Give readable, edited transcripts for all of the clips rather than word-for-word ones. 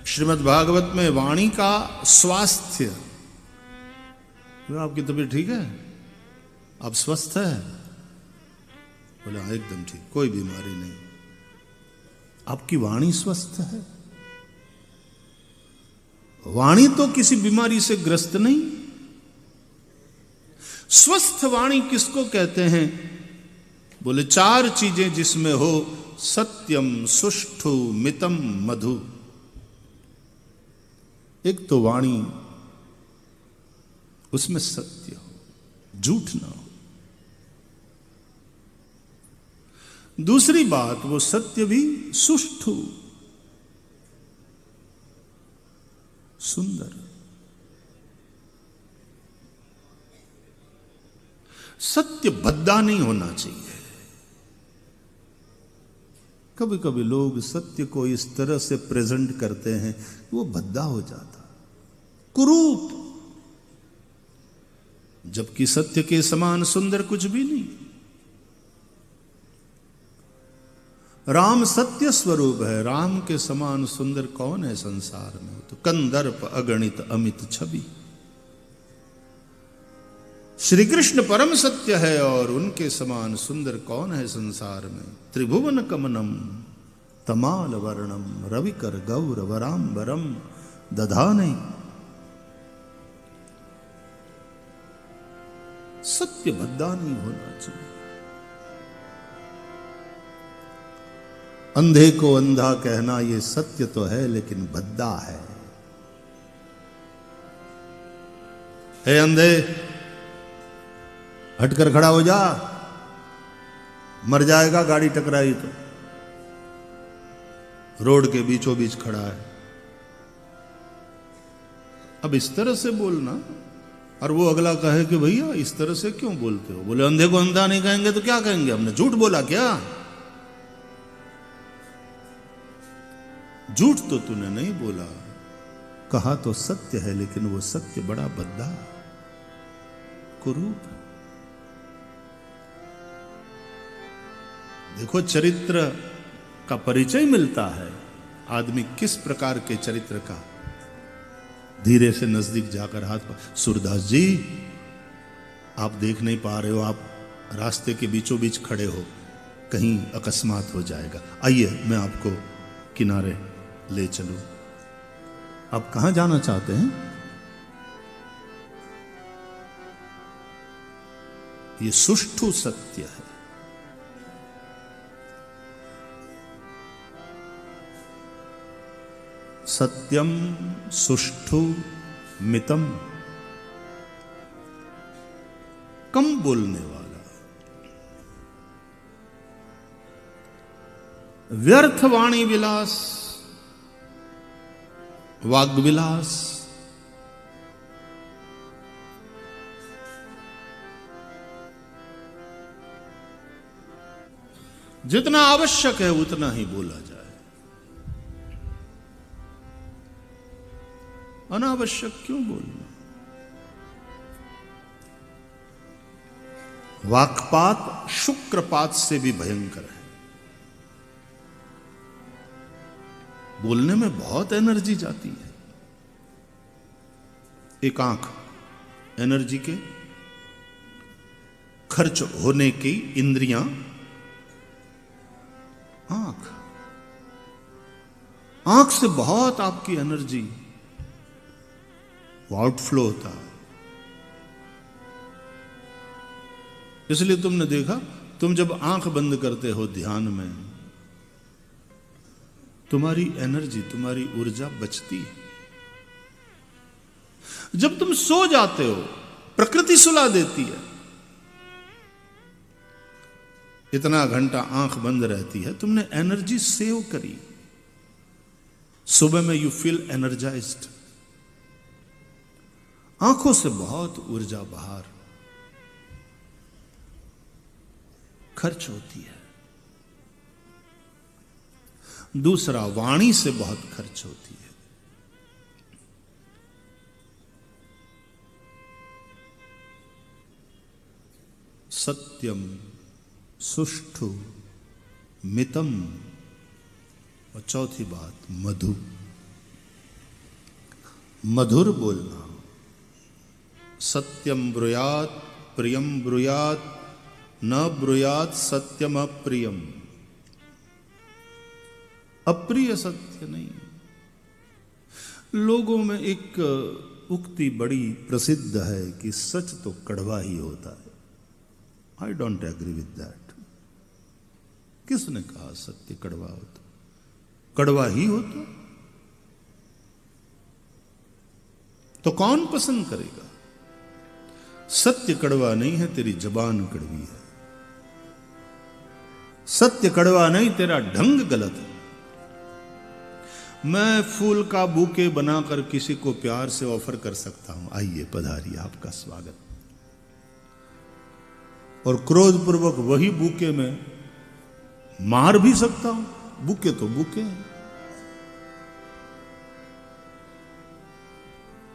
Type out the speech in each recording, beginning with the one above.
श्रीमद् भागवत में वाणी का स्वास्थ्य, आपकी तबीयत ठीक है, आप स्वस्थ है? बोले हाँ एकदम ठीक, कोई बीमारी नहीं। आपकी वाणी स्वस्थ है? वाणी तो किसी बीमारी से ग्रस्त नहीं। स्वस्थ वाणी किसको कहते हैं? बोले चार चीजें जिसमें हो, सत्यम सुष्ठु मितम मधु। एक तो वाणी, उसमें सत्य हो, झूठ ना हो। दूसरी बात, वो सत्य भी सुष्ठु, सुंदर। सत्य भद्दा नहीं होना चाहिए। कभी कभी लोग सत्य को इस तरह से प्रेजेंट करते हैं, वो भद्दा हो जाता, कुरूप, जबकि सत्य के समान सुंदर कुछ भी नहीं। राम सत्य स्वरूप है, राम के समान सुंदर कौन है संसार में? तो कंदर्प अगणित अमित छवि। श्री कृष्ण परम सत्य है और उनके समान सुंदर कौन है संसार में? त्रिभुवन कमनम तमाल वर्णम रविकर गौर वरांबरम दधाने। सत्य भद्दा नहीं होना चाहिए। अंधे को अंधा कहना ये सत्य तो है, लेकिन भद्दा है। हे अंधे, हटकर खड़ा हो जा, मर जाएगा गाड़ी टकराई तो। रोड के बीचों बीच खड़ा है। अब इस तरह से बोलना, और वो अगला कहे कि भैया इस तरह से क्यों बोलते हो? बोले अंधे को अंधा नहीं कहेंगे तो क्या कहेंगे? हमने झूठ बोला क्या? झूठ तो तूने नहीं बोला, कहा तो सत्य है, लेकिन वो सत्य बड़ा भद्दा, कुरूप। देखो, चरित्र का परिचय मिलता है, आदमी किस प्रकार के चरित्र का। धीरे से नजदीक जाकर हाथ पर, सूरदास जी आप देख नहीं पा रहे हो, आप रास्ते के बीचों बीच खड़े हो, कहीं अकस्मात हो जाएगा, आइए मैं आपको किनारे ले चलूं। आप कहां जाना चाहते हैं? ये सुष्ठु सत्य है। सत्यम सुष्ठु मितम, कम बोलने वाला। व्यर्थ वाणी विलास, वाग विलास, जितना आवश्यक है उतना ही बोला जाए, अनावश्यक क्यों बोलना? वाक्पात शुक्रपात से भी भयंकर है। बोलने में बहुत एनर्जी जाती है। एक आंख, एनर्जी के खर्च होने की इंद्रियां, आंख, आंख से बहुत आपकी एनर्जी आउटफ्लो होता है। इसलिए तुमने देखा, तुम जब आंख बंद करते हो ध्यान में, तुम्हारी एनर्जी, तुम्हारी ऊर्जा बचती है। जब तुम सो जाते हो, प्रकृति सुला देती है। इतना घंटा आंख बंद रहती है, तुमने एनर्जी सेव करी। सुबह में यू फील एनर्जाइज्ड। आंखों से बहुत ऊर्जा बाहर खर्च होती है। दूसरा, वाणी से बहुत खर्च होती है। सत्यम सुष्ठु मितम, और चौथी बात मधु। मधुर बोलना। सत्यम ब्रूयात प्रियम ब्रूयात न ब्रूयात सत्यम अप्रियम। अप्रिय सत्य नहीं। लोगों में एक उक्ति बड़ी प्रसिद्ध है कि सच तो कड़वा ही होता है। I don't agree with that. किसने कहा सत्य कड़वा होता? कड़वा ही होता तो कौन पसंद करेगा? सत्य कड़वा नहीं है, तेरी जबान कड़वी है। सत्य कड़वा नहीं, तेरा ढंग गलत है। मैं फूल का बुके बनाकर किसी को प्यार से ऑफर कर सकता हूं, आइए पधारिए, आपका स्वागत। और क्रोधपूर्वक वही बुके में मार भी सकता हूं। बुके तो बुके हैं।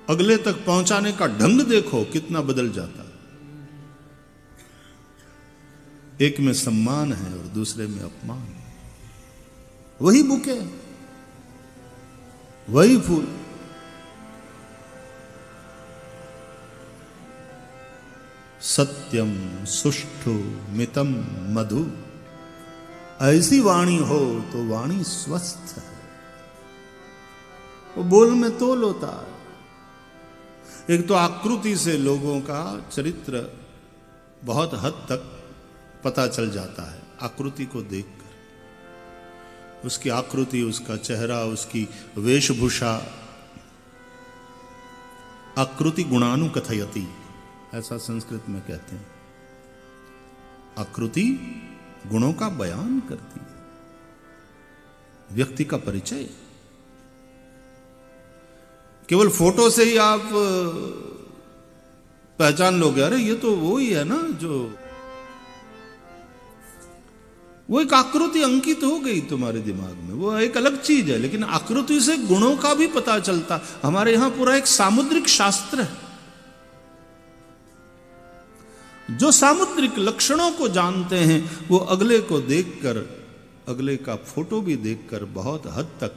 अगले तक पहुंचाने का ढंग देखो कितना बदल जाता है। एक में सम्मान है और दूसरे में अपमान। वही बुके, वही फूल। सत्यम सुष्ठु मितम मधु। ऐसी वाणी हो तो वाणी स्वस्थ है। वो बोल में तोल होता है। एक तो आकृति से लोगों का चरित्र बहुत हद तक पता चल जाता है। आकृति को देखकर, उसकी आकृति, उसका चेहरा, उसकी वेशभूषा। आकृति गुणानुकथयति, ऐसा संस्कृत में कहते हैं। आकृति गुणों का बयान करती है, व्यक्ति का परिचय। केवल फोटो से ही आप पहचान लोगे, अरे ये तो वो ही है ना, जो वो एक आकृति अंकित हो गई तुम्हारे दिमाग में, वो एक अलग चीज है। लेकिन आकृति से गुणों का भी पता चलता। हमारे यहां पूरा एक सामुद्रिक शास्त्र है। जो सामुद्रिक लक्षणों को जानते हैं वो अगले को देखकर, अगले का फोटो भी देखकर बहुत हद तक,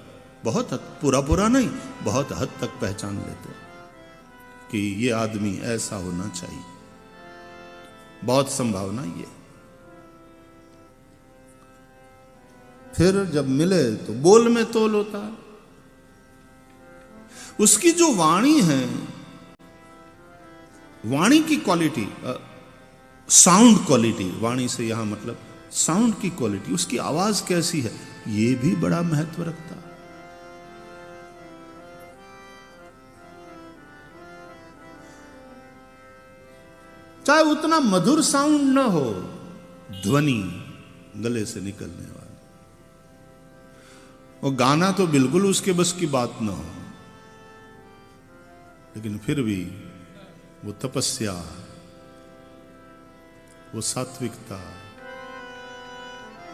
पूरा नहीं, बहुत हद तक पहचान लेते हैं कि ये आदमी ऐसा होना चाहिए। बहुत संभावना ये। फिर जब मिले तो बोल में तोल होता है। उसकी जो वाणी है, वाणी की क्वालिटी, साउंड क्वालिटी, वाणी से यहां मतलब साउंड की क्वालिटी, उसकी आवाज कैसी है, यह भी बड़ा महत्व रखता है। चाहे उतना मधुर साउंड न हो, ध्वनि गले से निकलने वाली, और गाना तो बिल्कुल उसके बस की बात ना हो, लेकिन फिर भी वो तपस्या, वो सात्विकता,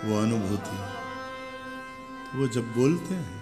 वो अनुभूति, वो जब बोलते हैं